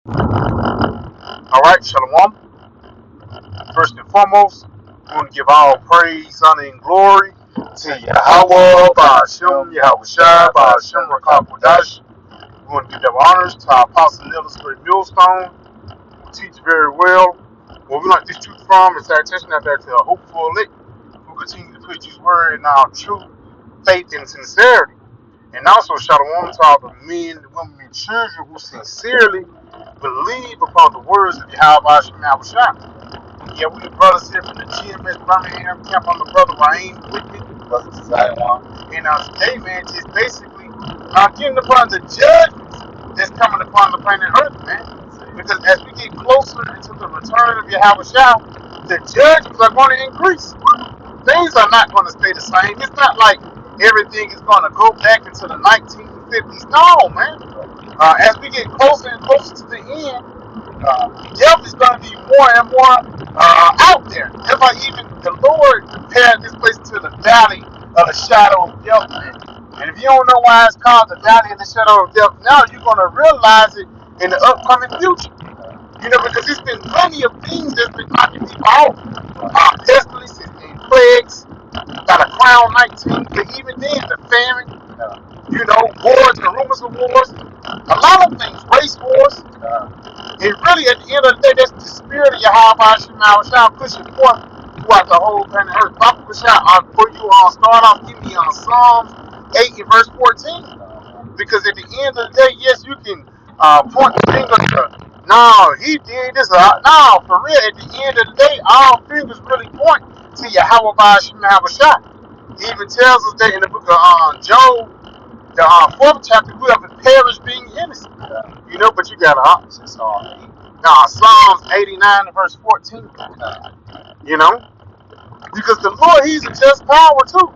All right, Shalom. First and foremost, we want to give all praise, honor, and glory to Yahweh, Ba'ashem, Yahweh Shai, Ba'ashem, Rakakwadash. We want to give our honors to our Apostle Nicholas Great Millstone, who teach very well. Where we learn this truth from is our attention out there to a hopeful elect who continue to preach his word in our truth, faith, and sincerity. And also, Shalom to all the men, women, and children who sincerely believe upon the words of Yahweh Shai Shai. Yeah, we the brothers here from the GMS Birmingham camp. I'm the brother Raheem with me. Brother Zion. And today, man, just basically getting upon the judgments that's coming upon the planet Earth, man. Because as we get closer into the return of Yahweh Shah, the judgments are going to increase. Things are not going to stay the same. It's not like everything is going to go back into the 1950s. No, man. As we get closer and closer to the end, death is going to be more and more out there. That's why even the Lord compared this place to the valley of the shadow of death, man. And if you don't know why it's called the valley of the shadow of death now, you're going to realize it in the upcoming future. You know, because it's been plenty of things that's been knocking people out. Pestilences and plagues, got a crown 19, but even then, the famine, you know, wars and rumors of wars, a lot of things, race wars. And really, at the end of the day, that's the spirit of Yahweh Shah pushing forth throughout the whole planet Earth. For you start off, give me on Psalms 8 and verse 14. Because at the end of the day, yes, you can point the finger to, no, he did this. No, for real, at the end of the day, all fingers really point to Yahweh Shah. He even tells us that in the book of Job, the 4th chapter, we have to perish being innocent. You know, but you got opposites. Psalms 89 verse 14. You know, because the Lord, He's a just power too.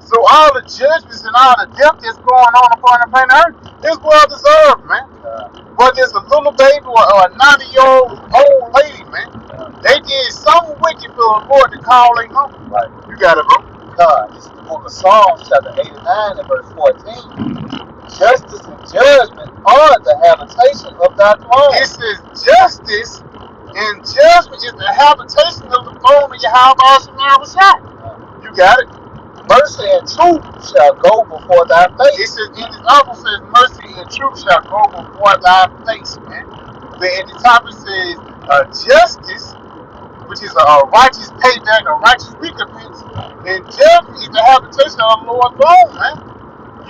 So all the judgments and all the death that's going on upon the planet Earth is well deserved, man. Whether it's a little baby or a 90-year-old old lady, man, they did something wicked for the Lord to call their home. Right. You got it, bro. This is the book of Psalms, chapter 89 and verse 14. Justice and judgment are the habitation of thy throne. It says justice and judgment is the habitation of the throne of Yahweh Shah. You got it. Mercy and truth shall go before thy face. It says, in this article says, mercy and truth shall go before thy face, man. But at the top it says, justice, which is a righteous payback, a righteous recompense, and judgment is the habitation of the Lord's throne, man.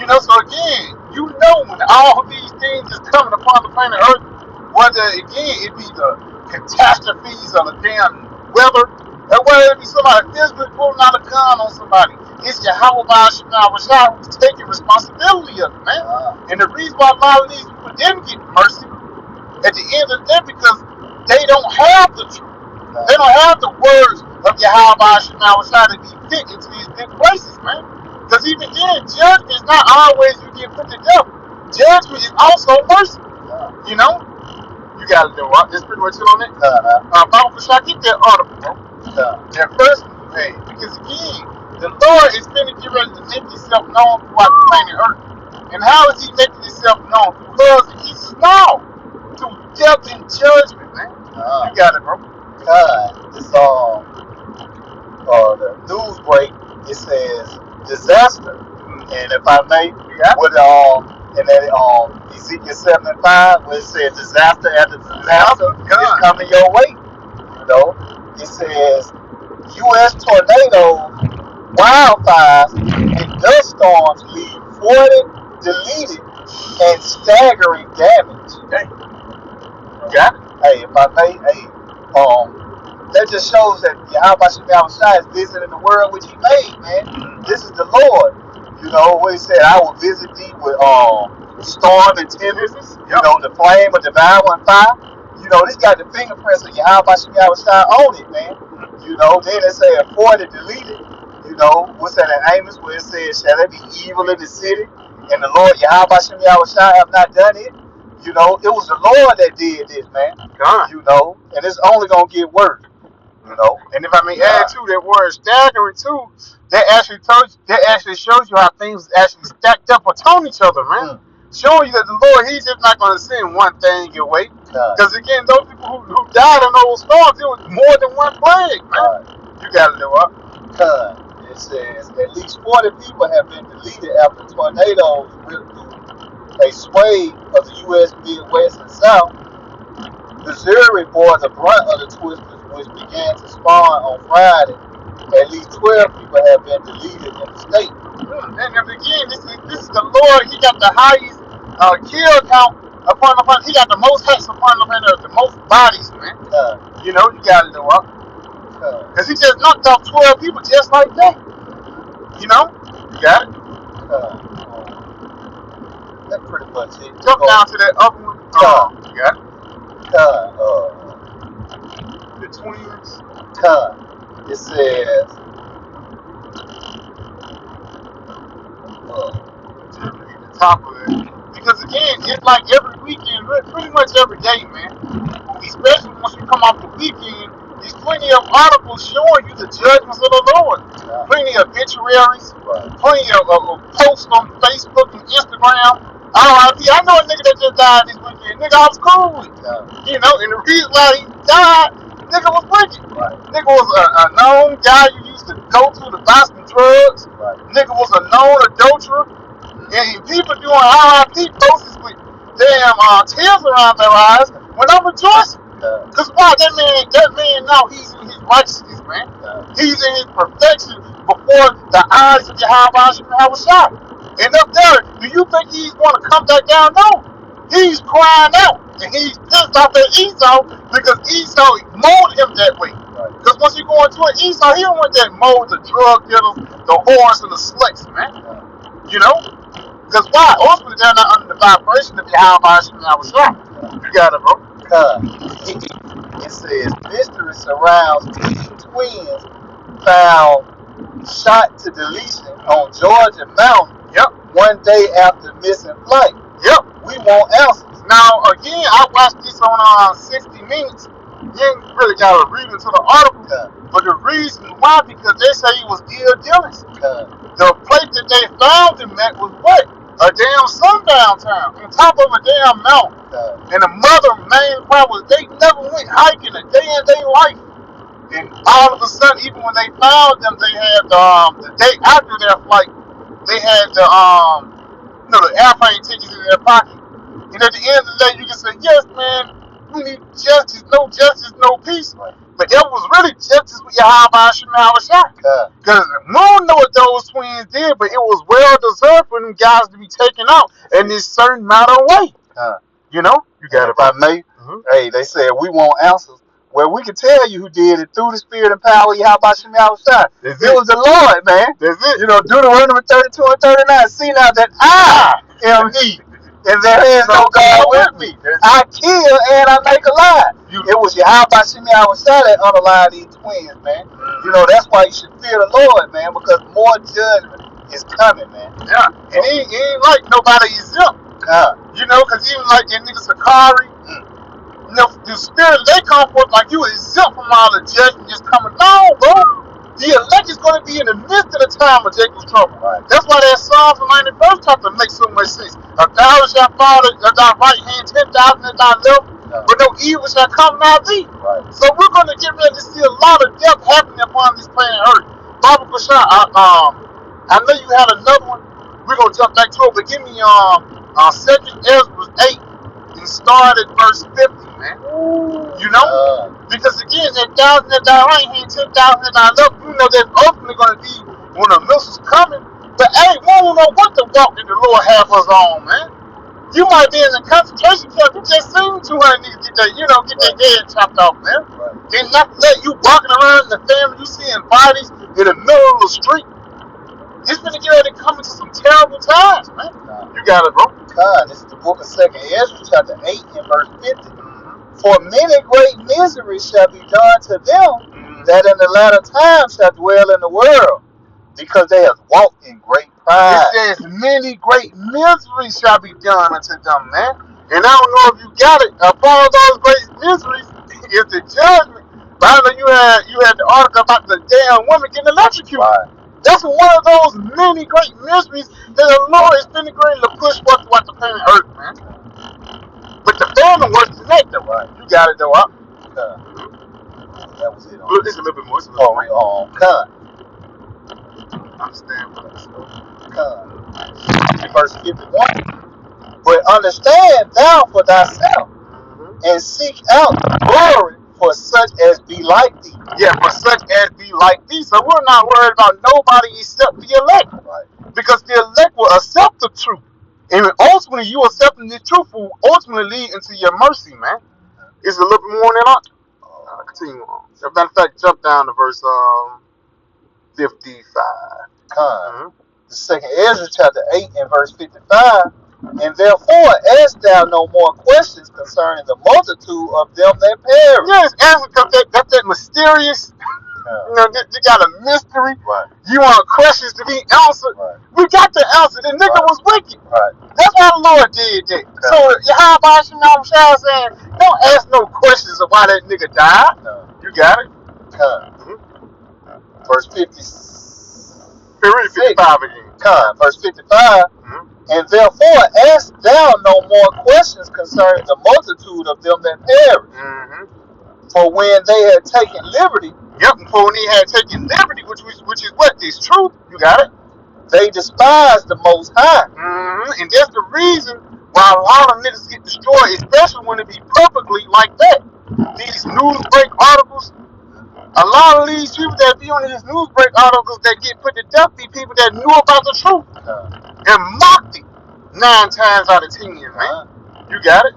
You know, so again, you know when all these things is coming upon the planet Earth, whether again it be the catastrophes or the damn weather, or whether it be somebody physically pulling out a gun on somebody, it's Yahweh Shah who's taking responsibility of it, man. And the reason why a lot of these people didn't get mercy at the end of the day because they don't have the truth. They don't have the words of Yahweh Shah to be fit into these big places, man. Because even then, judgment is not always you get put to death. Judgment is also mercy. You know? You gotta do it. That's pretty much it on it. Bible Shah, get that article, bro. That first page. Because again, the Lord is finna get ready to make himself known throughout the planet Earth. And how is he making himself known? Because he's known through death and judgment, man. You got it, bro. It's the news break. It says disaster, and if I may, with in that Ezekiel 7:5, where it says disaster after disaster is coming your way. You know, it says U.S. tornadoes, wildfires, and dust storms leave 40 deleted and staggering damage. Got it. Hey, if I may, that just shows that Yahweh Shah is visiting the world which he made, man. This is the Lord. You know, what he said, I will visit thee with storm and tempests, you know, the flame of devouring fire. You know, this got the fingerprints of Yahweh Shah on it, man. You know, then it said 40 deleted. You know, what's that in Amos where it says, shall there be evil in the city? And the Lord Yahweh Shah have not done it. You know, it was the Lord that did this, man. You know, and it's only going to get worse. You know, and if I may add to that word staggering too, that actually shows you how things actually stacked up upon each other, man. showing you that the Lord, He's just not going to send one thing your way. Because again, those people who died in those storms, it was more than one plague, man. You got to know up. It says at least 40 people have been deleted after tornadoes ripped through a swathe of the U.S. Midwest and South. Missouri bore the brunt of the twisters, which began to spawn on Friday. At least 12 people have been deleted in the state. And again, this is the Lord. He got the highest kill count upon he got the most hits upon the most bodies, man. You know, you got to know up. Because he just knocked off 12 people just like that. You know? You got it? That's pretty much it. Jump down to that other one. You got it? The twins. It says, the top of it. Because again, it's like every weekend, pretty much every day, man. Especially once you come off the weekend, there's plenty of articles showing you the judgments of the Lord. Plenty of obituaries, plenty of posts on Facebook and Instagram. I know a nigga that just died this weekend. Nigga, I was cool with. You know, and the reason why he died, nigga was wicked. Nigga was a known guy you used to go to buy some drugs. Nigga was a known adulterer. And people doing RIP posts with damn tears around their eyes when I'm rejoicing. Because why? That man now he's in his righteousness, man. He's in his perfection before the eyes of Yahweh. And up there, do you think he's going to come back down? No. He's crying out. And he's pissed off at Esau because Esau molded him that way. Because once you go into an Esau, he don't want that mold, the drug dealers, the whores, and the sluts, man. You know? Because why? Ultimately, they're not under the vibration of Yahweh. You got it, bro. It says, mystery surrounds teen twins found shot to deletion on Georgia mountain. One day after missing flight. We want answers. Now, again, I watched this on 60 Minutes. You ain't really got to read into the article. But the reason why, because they say he was ill-dealing. The place that they found him at was what? A damn sundown town on top of a damn mountain. And the mother main problem was they never went hiking a day in their life. And all of a sudden, even when they found them, they had the day after their flight, they had the airplane tickets in their pocket. And at the end of the day, you can say, yes, man, we need justice, no peace. But it was really justice with Yahweh Shah. Because we don't know what those twins did, but it was well deserved for them guys to be taken out in this certain amount of way. You know? You got it, if I may. Hey, they said we want answers. Well, we can tell you who did it through the spirit and power of Yahweh Shah. It was the Lord, man. That's it. You know, Deuteronomy 32 and 39. See now that I am He, and there is no God with me. I kill and I make alive. It was Yahweh Shah that unalive these twins, man. You know, that's why you should fear the Lord, man, because more judgment is coming, man. And he ain't like nobody exempt. You know, because even like that nigga Sakari, you know, the spirit they come forth like you exempt from all the judgment just coming down, bro. The elect is going to be in the midst of the time of Jacob's trouble. That's why that Psalms 91st chapter makes so much sense. 1,000 shall fall at thy right hand, 10,000 at thy left, but no evil shall come nigh thee. So we're going to get ready to see a lot of death happening upon this planet Earth. Baba Bashar, I know you had another one. We're going to jump back to it, but give me 2nd Ezra 8 and start at verse 50, man. You know? Because again, that 1,000 at thy right hand, 10,000 at thy left, you know that's ultimately going to be when the missiles coming. But hey, we don't know what the walk that the Lord have us on, man. You might be in the concentration camp. You just seen 200 niggas get their head chopped off, man. And not let you walking around in the family, you seeing bodies in the middle of the street. It's gonna get ready to come into some terrible times, man. You got it, bro. This is the book of 2nd Ezra, chapter 8 and verse 50. For many great miseries shall be done to them that in the latter time shall dwell in the world, because they have walked in great pride. It says many great miseries shall be done unto them, man. And I don't know if you got it. Upon those great miseries is the judgment. But I know you had the article about the damn woman getting electrocuted. That's one of those many great mysteries that the Lord is finna going to push forth throughout the planet Earth, man. But the famine worse than that, though. Right. You got it, though. That was it. Look, it's a little bit more. It's a little bit more. Understand what I'm saying. Verse 51. But understand thou for thyself, and seek out glory for such as be like thee. Yeah, for such as be like thee. So we're not worried about nobody except the elect. Right. Because the elect will accept the truth. And ultimately, you accepting the truth will ultimately lead into your mercy, man. It's a little bit more than that. Continue on. As a matter of fact, jump down to verse 55. The second Ezra chapter 8 and verse 55. And therefore ask thou no more questions concerning the multitude of them that perish. Yes, answer, that's that mysterious. You know, you got a mystery. Right. You want questions to be answered. Right. We got the answer. The nigga was wicked. Right. That's why the Lord did that. So Yahweh Shemel Shah saying, don't ask no questions of why that nigga died. No. You got it. Verse 50. 55 again. Verse 55. And therefore ask thou no more questions concerning the multitude of them that perish. For when they had taken liberty, for when they had taken liberty, which is what? This truth. You got it. They despised the Most High. And that's the reason why a lot of niggas get destroyed, especially when it be publicly like that. These newsbreak articles. A lot of these people that be on these newsbreak articles that get put to death be people that knew about the truth and mocked it 9 times out of 10, man. You got it?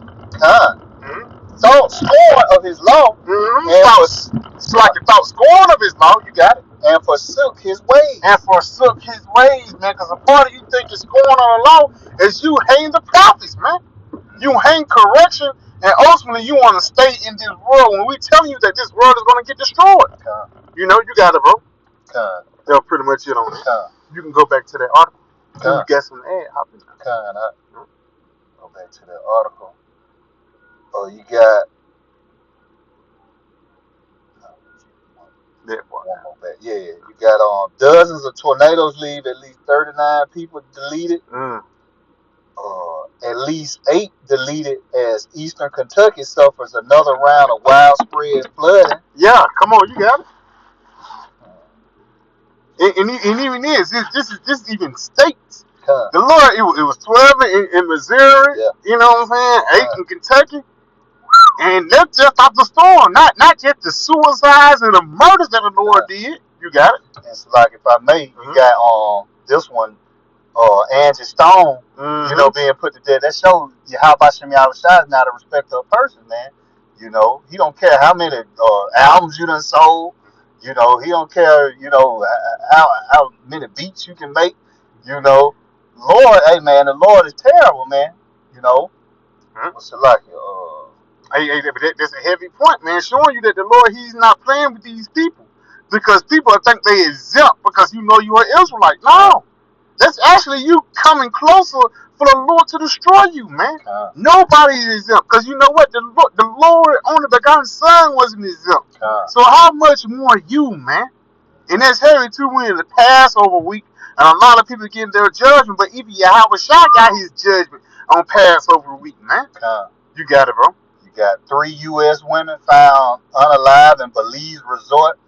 Thought scorn of his law. It's like you thought scorn of his law. You got it? And forsook his ways. Man, because a part of you think it's scorn on the law is you hating the prophets, man. You hate correction. And ultimately, you want to stay in this world when we tell you that this world is going to get destroyed. You know, you got it, bro. That's pretty much it on it. You can go back to that article. You got some ad hopping. Go back to that article. Oh, you got that one more back. Yeah, you got dozens of tornadoes leave. At least 39 people deleted. At least 8 deleted as Eastern Kentucky suffers another round of widespread flooding. Yeah, come on, you got it. And even this is even states. The Lord, it was 12 in Missouri. Yeah. You know what I'm saying? 8 in Kentucky. And that's just off the storm, not just the suicides and the murders that the Lord did. You got it. It's like, if I may, you got this one. Angie Stone, you know, being put to death. That shows Yahweh Shem Yahushua is not a respecter of person, man. You know, he don't care how many albums you done sold. You know, he don't care, you know, how many beats you can make. You know, Lord, hey, man, the Lord is terrible, man. You know, what's it like? That's a heavy point, man, showing you that the Lord, he's not playing with these people. Because people think they exempt because you know you're an Israelite. No. That's actually you coming closer for the Lord to destroy you, man. Nobody is exempt. Because you know what? The Lord, only begotten Son wasn't exempt. So how much more you, man? And that's heavy too. We're in the Passover week. And a lot of people getting their judgment. But even Yahweh Shah got his judgment on Passover week, man. You got it, bro. You got 3 U.S. women found unalive in Belize resort.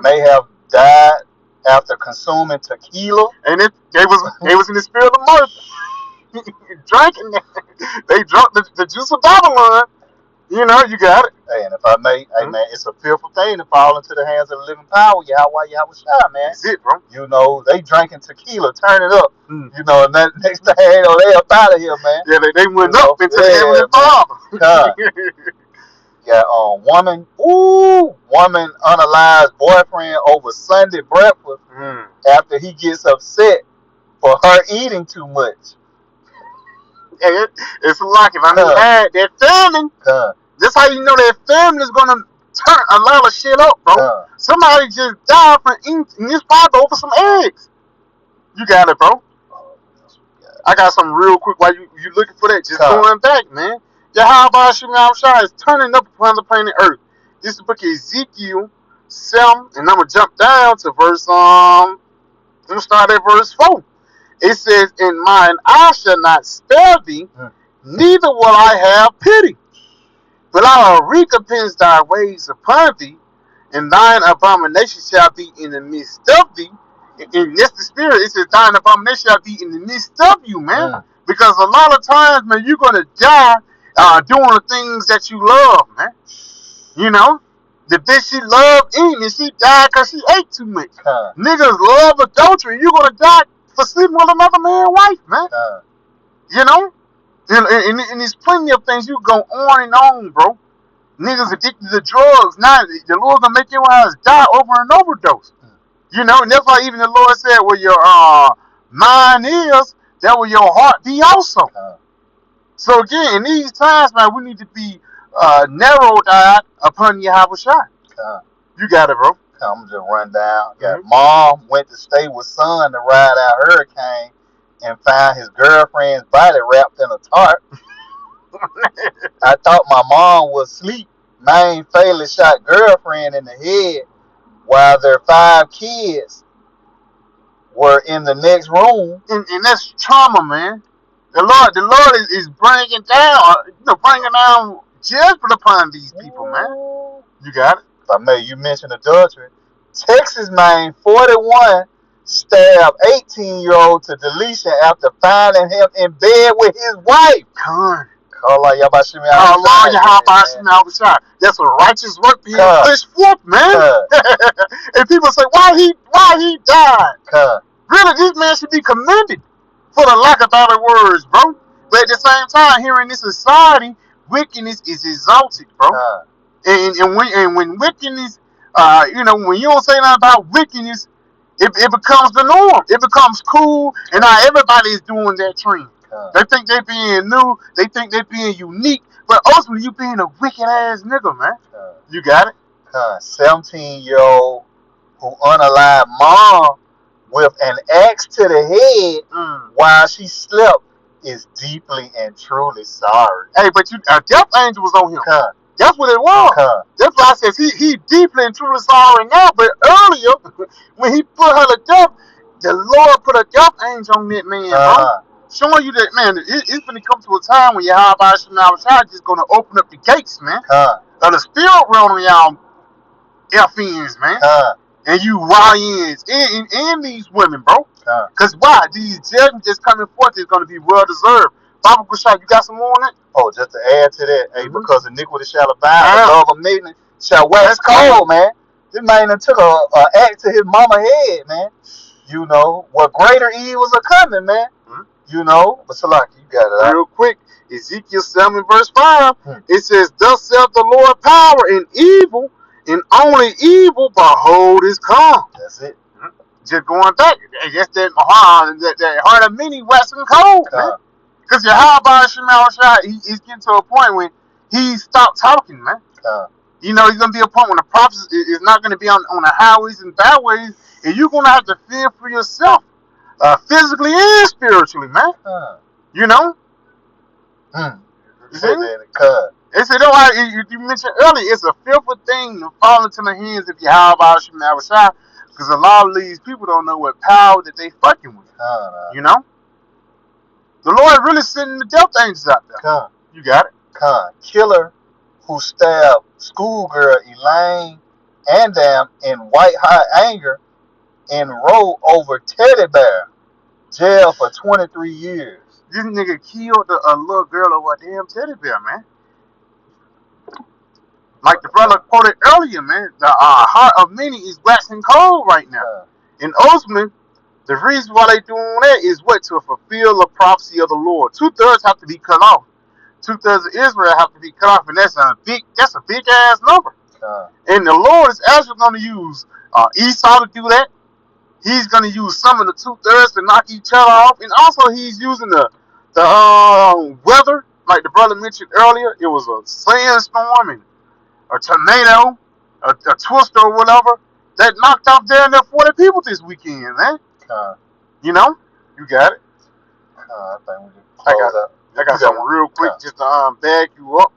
May have died after consuming tequila. And they was in the spirit of mirth. Drinking. They drunk the juice of Babylon. You know, you got it. Hey, and if I may, hey, man, it's a fearful thing to fall into the hands of the living power. Yahweh Shah, man. That's it, bro. You know, they drinking tequila, turn it up. You know, and that next thing, you know, they up out of here, man. Yeah, they went up into the Heavenly Father. Got woman unalive boyfriend over Sunday breakfast after he gets upset for her eating too much. It's like if I never had that famine. That's how you know that famine is gonna turn a lot of shit up, bro. Somebody just died from eating this pot over some eggs. You got it, bro. I got something real quick while you looking for that. Just going back, man. Yahweh Shem Yahushua is turning up upon the planet Earth. This is the book of Ezekiel 7, and I'm gonna jump down to verse I'm start at verse 4. It says, "In mine eye shall not spare thee, neither will I have pity. But I will recompense thy ways upon thee, and thine abomination shall be in the midst of thee." And that's the spirit. It says, "Thine abomination shall be in the midst of you," man. Because a lot of times, man, you're gonna die doing the things that you love, man. You know, the bitch she loved eating, and she died because she ate too much. Niggas love adultery. You're gonna die for sleeping with another man's wife, man. You know, and there's plenty of things you go on and on, bro. Niggas addicted to drugs. Now the Lord gonna make your ass die over an overdose. You know, and that's why even the Lord said, "Where your mind is, that will your heart be also." So again, in these times, man, we need to be narrowed-eyed upon Yahweh Shai. You got it, bro. I'm just run down. Mom went to stay with son to ride out hurricane and found his girlfriend's body wrapped in a tarp. I thought my mom was asleep. Man fatally shot girlfriend in the head while their 5 kids were in the next room. And that's trauma, man. The Lord is bringing down judgment upon these people, man. You got it. If I may, you mentioned adultery. Texas man 41 stabbed 18-year-old to deletion after finding him in bed with his wife. That's a righteous work being pushed forth, man. And people say, why he died? Really, this man should be commended for the lack of better words, bro. But at the same time, here in this society, wickedness is exalted, bro. And when wickedness, when you don't say nothing about wickedness, it becomes the norm. It becomes cool, and now everybody is doing that trend. They think they're being new. They think they're being unique. But ultimately, you being a wicked-ass nigga, man. You got it? 17-year-old who unalived mom with an axe to the head while she slept is deeply and truly sorry. Hey, but a death angel was on him. That's what it was. That's why I said he deeply and truly sorry now. But earlier, when he put her to death, the Lord put a death angel on that man, bro. Showing you that, man, it's going to come to a time when Yahweh Shai is going to open up the gates, man. Of the spirit realm of y'all FNs, man. And you YNs and these women, bro. Because why? These judgments that's coming forth is going to be well deserved. Baba Kushai, you got some more on it? Oh, just to add to that, hey, because iniquity shall abide, the love of many shall wax cold, man. This man done took a axe to his mama head, man. You know, what greater evils are coming, man. You know, but Salaki, you got it. Real quick, Ezekiel 7 verse 5, it says, "Thus saith the Lord, power in evil, and only evil behold is come." That's it. Just going back, I guess that heart of many waxing cold, man. Because Yahweh Shai, he's getting to a point when he stopped talking, man. You know, he's going to be a point when the prophets is not going to be on the highways and byways, and you're going to have to fear for yourself, physically and spiritually, man. You know? You see? They said, you mentioned earlier, it's a fearful thing to fall into the hands of Yahweh Shai, because a lot of these people don't know what power that they fucking with. You know? The Lord really sending the death angels out there. You got it. Killer who stabbed schoolgirl Elaine Andam in white hot anger enrolled over teddy bear. Jail for 23 years. This nigga killed a little girl over a damn teddy bear, man. Like the brother quoted earlier, man, the heart of many is waxing cold right now. And ultimately, the reason why they doing that is what? To fulfill the prophecy of the Lord. 2/3 have to be cut off. 2/3 of Israel have to be cut off, and that's a big ass number. And the Lord is actually going to use Esau to do that. He's going to use some of the 2/3 to knock each other off, and also he's using the weather, like the brother mentioned earlier. It was a sandstorm and a tornado, a twister or whatever that knocked off down there 40 people this weekend, man. You know, you got it. I think we just close up. I got something real quick just to bag you up.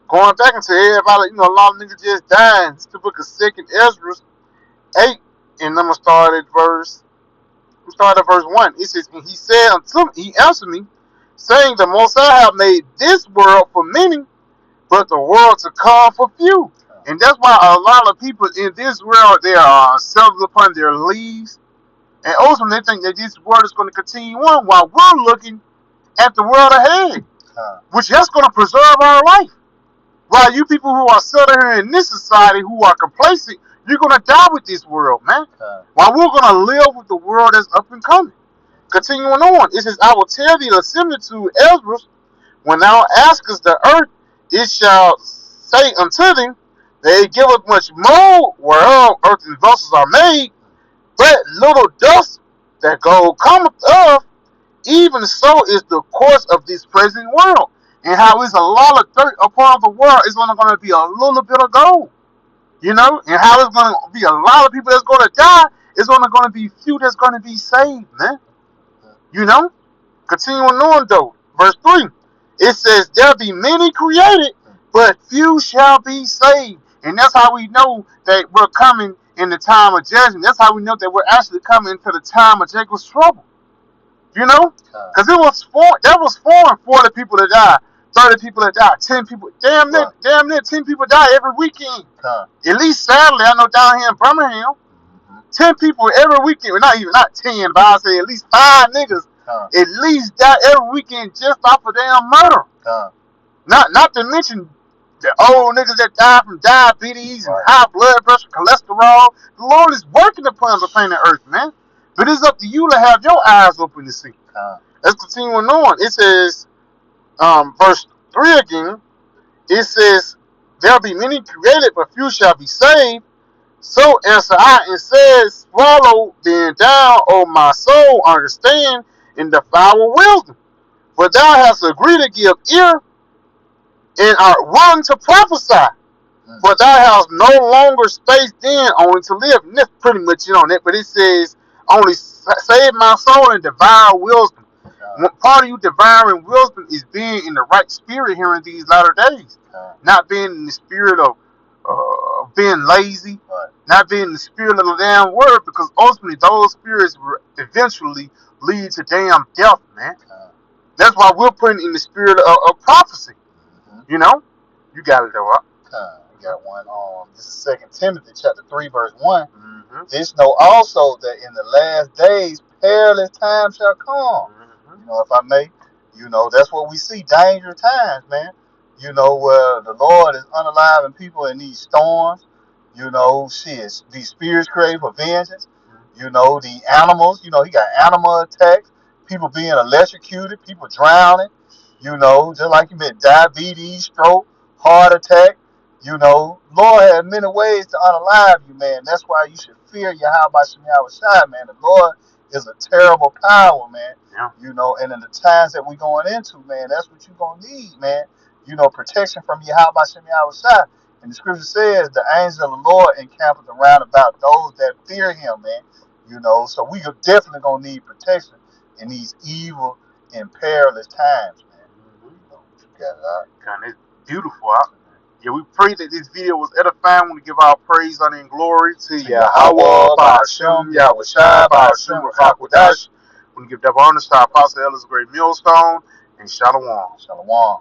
Going back and say everybody, a lot of niggas just dying. It's the book of 2nd Ezra 8, and I'm gonna start at verse We start at verse 1. It says, and he said unto me, he answered me, saying, the Most High have made this world for many, but the world to come for few. And that's why a lot of people in this world, they are settled upon their leaves. And ultimately, they think that this world is going to continue on while we're looking at the world ahead, which is going to preserve our life. While you people who are settled here in this society, who are complacent, you're going to die with this world, man. While we're going to live with the world that's up and coming. Continuing on, it says, I will tell thee the similitude, Ezra, when thou askest the earth, it shall say unto thee, they give us much more whereof earthen vessels are made, but little dust that gold cometh of, even so is the course of this present world. And how is a lot of dirt upon the world, it's only going to be a little bit of gold. You know? And how it's going to be a lot of people that's going to die, it's only going to be few that's going to be saved, man. You know? Continuing on, though. Verse 3. It says, there be many created, but few shall be saved. And that's how we know that we're coming in the time of judgment. That's how we know that we're actually coming into the time of Jacob's trouble. You know? Because that was 40 people that died, 30 people that died, 10 people. Damn near 10 people die every weekend. At least Saturday, I know down here in Birmingham, 10 people every weekend. Not 10, but I'll say at least 5 niggas at least die every weekend just off of damn murder. Not to mention the old niggas that die from diabetes and high blood pressure, cholesterol. The Lord is working upon the planet Earth, man. But it's up to you to have your eyes open to see. Let's continue on. It says, verse 3 again, it says, there'll be many created, but few shall be saved. So answer I and says, swallow then down, O my soul, understand, and devour wisdom. For thou hast agreed to give ear, and art willing to prophesy. For thou hast no longer space then only to live. And that's pretty much it on it. But it says, only save my soul and devour wisdom. Part of you devouring wisdom is being in the right spirit here in these latter days. Not being in the spirit of being lazy. Not being in the spirit of the damn word. Because ultimately those spirits eventually lead to damn death, man. That's why we're putting in the spirit of prophecy. You know? You got it, though. We got one. This is 2 Timothy chapter 3, verse 1. This know also that in the last days perilous times shall come. You know, if I may, you know, that's what we see. Dangerous times, man. You know, where the Lord is unaliving people in these storms. You know, these spirits crave for vengeance. You know, the animals, you know, he got animal attacks, people being electrocuted, people drowning. You know, just like you meant diabetes, stroke, heart attack. You know, Lord has many ways to unalive you, man. That's why you should fear Yahweh Shem Yahushua, man. The Lord is a terrible power, man. You know, and in the times that we're going into, man, that's what you're going to need, man. You know, protection from Yahweh Shem Yahushua. And the scripture says, the angel of the Lord encampeth around about those that fear him, man. You know, so we are definitely going to need protection in these evil and perilous times, man. You know, you got it out. God, it's beautiful. Yeah, we pray that this video was edifying. We want to give our praise, honor, and glory to Yahweh, Ba'ashem, Yahushua, Ba'ashem, Rakakwadash. We want to give that honor to our Apostle Ellis Great Millstone, and Shalom. Shalom.